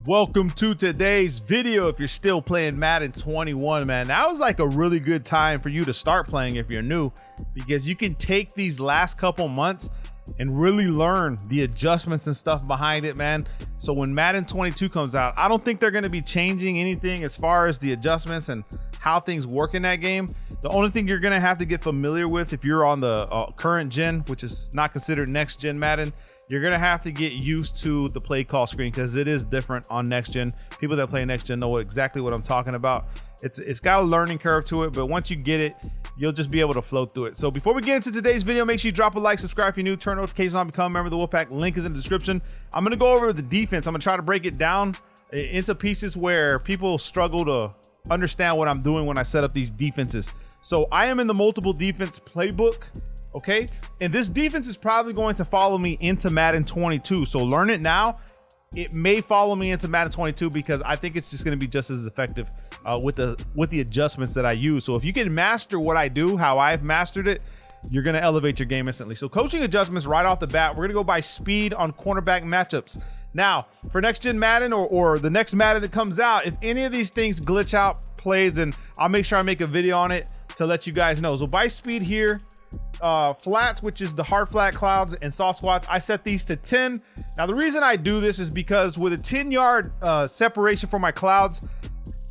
Welcome to today's video. If you're still playing Madden 21, man, that was like a really good time for you to start playing if you're new, because you can take these last couple months and really learn the adjustments and stuff behind it, man. So when Madden 22 comes out, I don't think they're going to be changing anything as far as the adjustments and how things work in that game. The only thing you're going to have to get familiar with if you're on the current gen, which is not considered next gen Madden, you're going to have to get used to the play call screen because it is different on next gen. People that play next gen know exactly what I'm talking about. It's got a learning curve to it, but once you get it, you'll just be able to flow through it. So before we get into today's video, make sure you drop a like, subscribe if you're new, turn notifications on, become a member of the Wolfpack. Link is in the description. I'm going to go over the defense. I'm going to try to break it down into pieces where people struggle to understand what I'm doing when I set up these defenses. So I am in the multiple defense playbook. Okay, and this defense is probably going to follow me into Madden 22. So learn it now. It may follow me into Madden 22 because I think it's just going to be just as effective with the adjustments that I use. So if you can master what I do, how I've mastered it, you're going to elevate your game instantly. So coaching adjustments right off the bat, we're going to go by speed on cornerback matchups. Now, for next gen Madden or the next Madden that comes out, if any of these things glitch out plays, and I'll make sure I make a video on it to let you guys know. So by speed here, flats, which is the hard flat clouds and soft squats, I set these to 10. Now the reason I do this is because with a 10-yard separation for my clouds,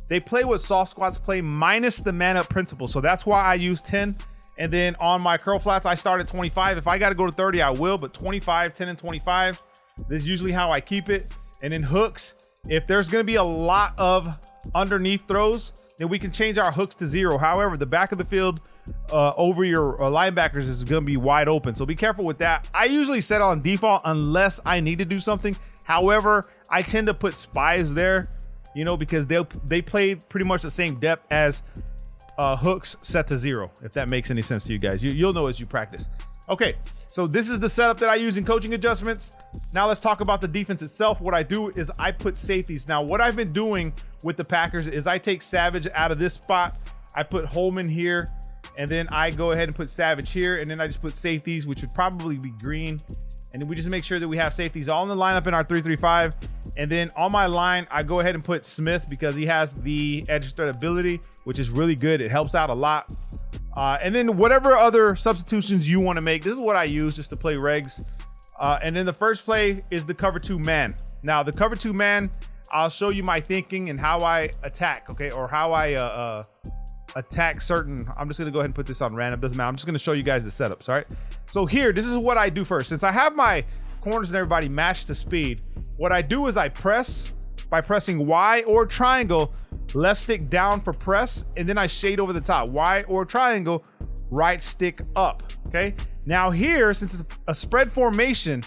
they play what soft squats play minus the man up principle. So that's why I use 10. And then on my curl flats, I start at 25. If I got to go to 30, I will, but 25, 10 and 25, this is usually how I keep it. And then hooks, if there's going to be a lot of underneath throws, then we can change our hooks to 0. However, the back of the field over your linebackers is going to be wide open, so be careful with that. I usually set on default unless I need to do something. However, I tend to put spies there, you know, because they play pretty much the same depth as hooks set to 0, if that makes any sense to you guys. You'll know as you practice. Okay, so this is the setup that I use in coaching adjustments. Now let's talk about the defense itself. What I do is I put safeties. Now what I've been doing with the Packers is I take Savage out of this spot, I put Holman here, and then I go ahead and put Savage here, and then I just put safeties, which would probably be green. And then we just make sure that we have safeties all in the lineup in our 3-3-5. And then on my line, I go ahead and put Smith because he has the edge threat ability, which is really good. It helps out a lot. And then whatever other substitutions you want to make, this is what I use just to play regs. And then the first play is the cover 2 man. Now the cover 2 man, I'll show you my thinking and how I attack, okay, or how I attack certain. I'm just gonna go ahead and put this on random, doesn't matter. I'm just gonna show you guys the setups. All right, so here, this is what I do first. Since I have my corners and everybody matched to speed, what I do is I press by pressing Y or triangle, left stick down for press, and then I shade over the top. Y or triangle, right stick up. Okay, now here, since it's a spread formation,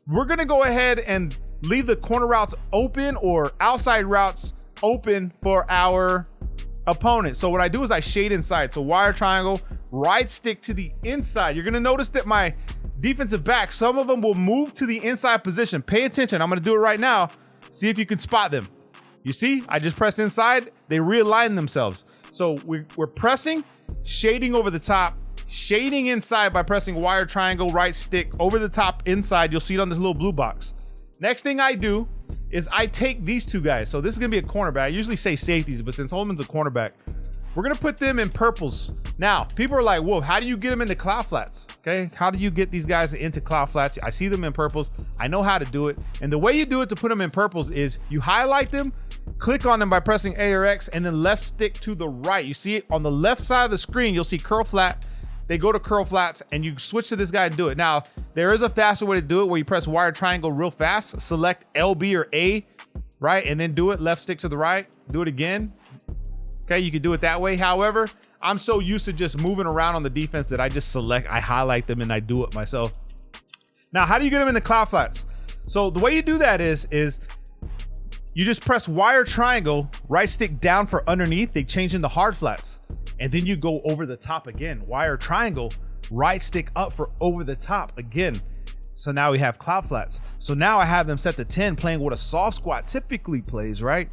we're gonna go ahead and leave the corner routes open or outside routes open for our opponent. So what I do is I shade inside. So Y or triangle, right stick to the inside. You're gonna notice that my defensive backs, some of them will move to the inside position. Pay attention. I'm gonna do it right now. See if you can spot them. You see, I just press inside, they realign themselves. So we're pressing, shading over the top, shading inside by pressing Y or triangle, right stick over the top inside. You'll see it on this little blue box. Next thing I do is I take these two guys. So this is gonna be a cornerback. I usually say safeties, but since Holman's a cornerback, we're gonna put them in purples. Now, people are like, Wolf, how do you get them into cloud flats? Okay, how do you get these guys into cloud flats? I see them in purples. I know how to do it. And the way you do it to put them in purples is you highlight them, click on them by pressing A or X, and then left stick to the right. You see it on the left side of the screen, you'll see curl flat. They go to curl flats and you switch to this guy and do it. Now, there is a faster way to do it where you press Y or triangle real fast, select LB or A, right? And then do it, left stick to the right, do it again. Okay, you can do it that way. However, I'm so used to just moving around on the defense that I just select, I highlight them and I do it myself. Now, how do you get them in the cloud flats? So the way you do that is you just press Y or triangle, right stick down for underneath, they change into hard flats. And then you go over the top again, Y or triangle, right stick up for over the top again. So now we have cloud flats. So now I have them set to 10, playing what a soft squat typically plays, right?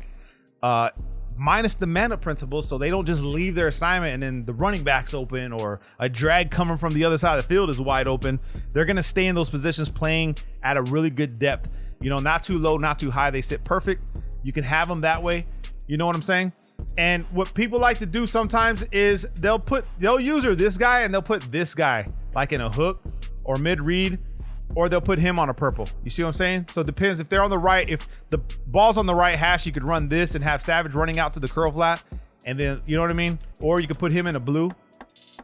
Minus the mana principle, so they don't just leave their assignment and then the running back's open or a drag coming from the other side of the field is wide open. They're gonna stay in those positions playing at a really good depth. You know, not too low, not too high. They sit perfect. You can have them that way. You know what I'm saying? And what people like to do sometimes is they'll use this guy and they'll put this guy like in a hook or mid read, or they'll put him on a purple. You see what I'm saying? So it depends. If they're on the right, if the ball's on the right hash, you could run this and have Savage running out to the curl flat, and then, you know what I mean? Or you could put him in a blue,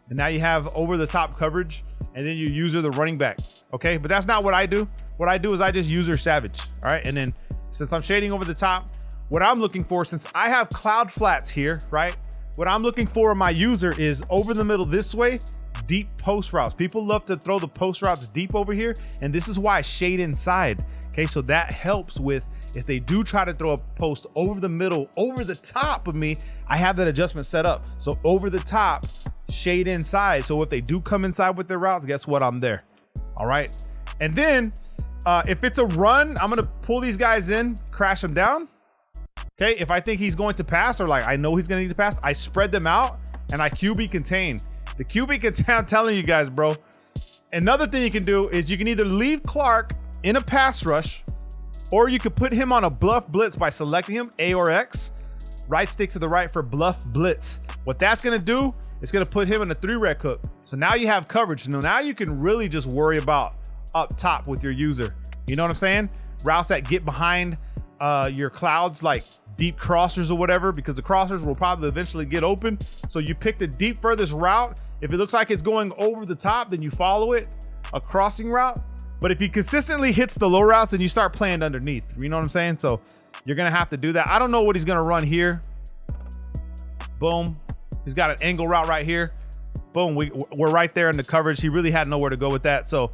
and now you have over the top coverage, and then you user the running back. Okay, but that's not what I do. What I do is I just user Savage. All right, and then since I'm shading over the top, what I'm looking for, since I have cloud flats here, right? What I'm looking for in my user is over the middle this way, deep post routes. People love to throw the post routes deep over here, and this is why I shade inside. Okay, so that helps with, if they do try to throw a post over the middle, over the top of me, I have that adjustment set up. So over the top, shade inside. So if they do come inside with their routes, guess what? I'm there. All right. And then if it's a run, I'm gonna pull these guys in, crash them down. Okay, if I think he's going to pass, or like I know he's gonna need to pass, I spread them out and I QB contain. The QB contain, I'm telling you guys, bro. Another thing you can do is you can either leave Clark in a pass rush, or you could put him on a Bluff Blitz by selecting him, A or X, right stick to the right for Bluff Blitz. What that's gonna do, it's gonna put him in a 3-rec hook. So now you have coverage. Now you can really just worry about up top with your user. You know what I'm saying? Routes that get behind your clouds, like deep crossers or whatever, because the crossers will probably eventually get open. So you pick the deep furthest route. If it looks like it's going over the top, then you follow it, a crossing route. But if he consistently hits the low routes, then you start playing underneath. You know what I'm saying? So you're gonna have to do that. I don't know what he's gonna run here. Boom. He's got an angle route right here. Boom, we're right there in the coverage. He really had nowhere to go with that. So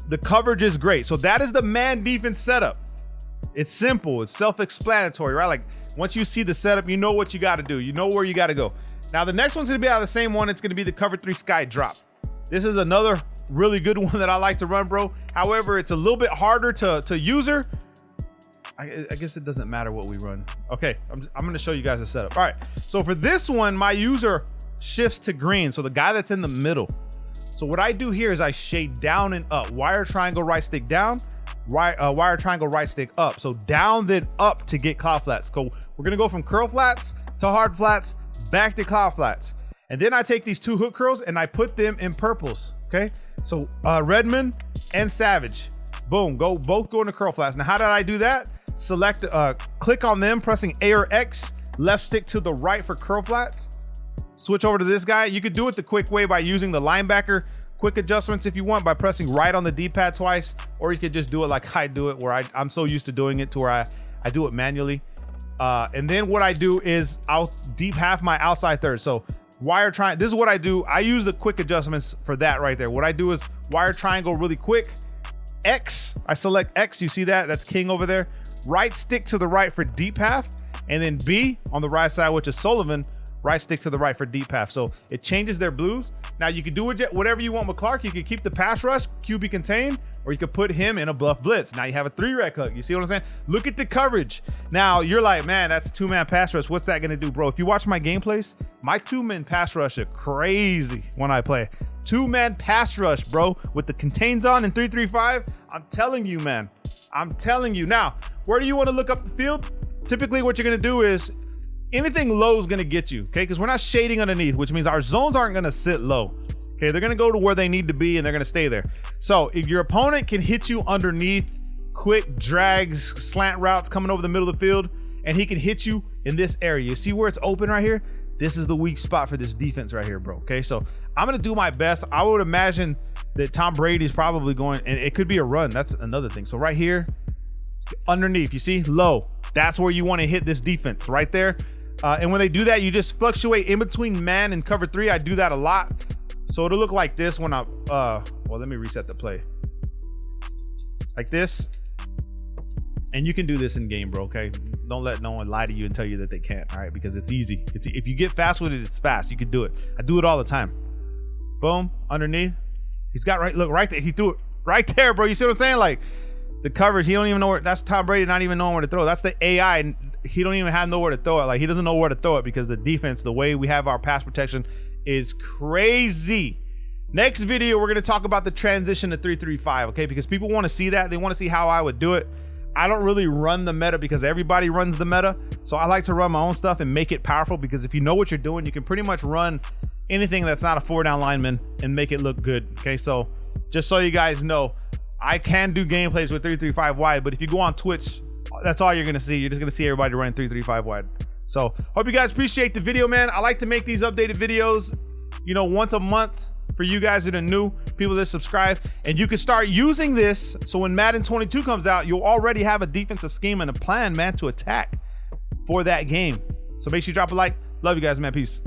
the coverage is great. So that is the man defense setup. It's simple, it's self-explanatory, right? Like once you see the setup, you know what you got to do. You know where you got to go. Now the next one's gonna be out of the same one. It's gonna be the cover 3 sky drop. This is another really good one that I like to run, bro. However, it's a little bit harder to user. I guess it doesn't matter what we run. Okay, I'm gonna show you guys the setup. All right, so for this one, my user shifts to green. So the guy that's in the middle. So what I do here is I shade down and up. Wire triangle right stick down, wire triangle right stick up. So down then up to get cloud flats. So we're gonna go from curl flats to hard flats, back to cloud flats. And then I take these 2 hook curls and I put them in purples, okay? So Redmond and Savage, boom, both go into curl flats. Now how did I do that? Select, click on them, pressing A or X, left stick to the right for curl flats. Switch over to this guy. You could do it the quick way by using the linebacker quick adjustments if you want, by pressing right on the D-pad twice, or you could just do it like I do it, where I'm so used to doing it to where I do it manually. And then what I do is I'll deep half my outside third. So wire triangle, this is what I do. I use the quick adjustments for that right there. What I do is wire triangle really quick. X, I select X, you see that? That's king over there. Right stick to the right for deep half, and then B on the right side, which is Sullivan, right stick to the right for deep half. So it changes their blues. Now you can do whatever you want with Clark. You can keep the pass rush, QB contain, or you could put him in a Bluff Blitz. Now you have a 3-rec hook. You see what I'm saying? Look at the coverage. Now you're like, man, that's 2-man pass rush. What's that gonna do, bro? If you watch my gameplays, my 2-man pass rush are crazy when I play. 2-man pass rush, bro, with the contains on and 3-3-5. I'm telling you, man. I'm telling you. Now, where do you want to look up the field? Typically what you're gonna do is anything low is gonna get you, okay? Because we're not shading underneath, which means our zones aren't gonna sit low. Okay, they're gonna go to where they need to be and they're gonna stay there. So if your opponent can hit you underneath, quick drags, slant routes coming over the middle of the field, and he can hit you in this area. You see where it's open right here? This is the weak spot for this defense right here, bro. Okay, so I'm gonna do my best. I would imagine that Tom Brady's probably going, and it could be a run. That's another thing. So right here, underneath, you see, low. That's where you want to hit this defense right there. And when they do that, you just fluctuate in between man and cover 3. I do that a lot. So it'll look like this when I, well, let me reset the play. Like this. And you can do this in game, bro, okay? Don't let no one lie to you and tell you that they can't, all right? Because it's easy. If you get fast with it, it's fast. You can do it. I do it all the time. Boom, underneath. He's got look right there. He threw it right there, bro. You see what I'm saying? Like the coverage, he don't even know where, that's Tom Brady not even knowing where to throw. That's the AI, and he don't even have nowhere to throw it. Like he doesn't know where to throw it because the defense, the way we have our pass protection is crazy. Next video, we're gonna talk about the transition to 3-3-5, okay? Because people want to see that. They want to see how I would do it. I don't really run the meta because everybody runs the meta. So I like to run my own stuff and make it powerful, because if you know what you're doing, you can pretty much run anything that's not a 4-down lineman and make it look good. Okay, so just so you guys know, I can do gameplays with 3-3-5 wide, but if you go on Twitch, that's all you're gonna see. You're just gonna see everybody running 3-3-5 wide. So hope you guys appreciate the video, man. I like to make these updated videos, you know, once a month for you guys that are new, people that subscribe, and you can start using this. So when Madden 22 comes out, you'll already have a defensive scheme and a plan, man, to attack for that game. So make sure you drop a like. Love you guys, man. Peace.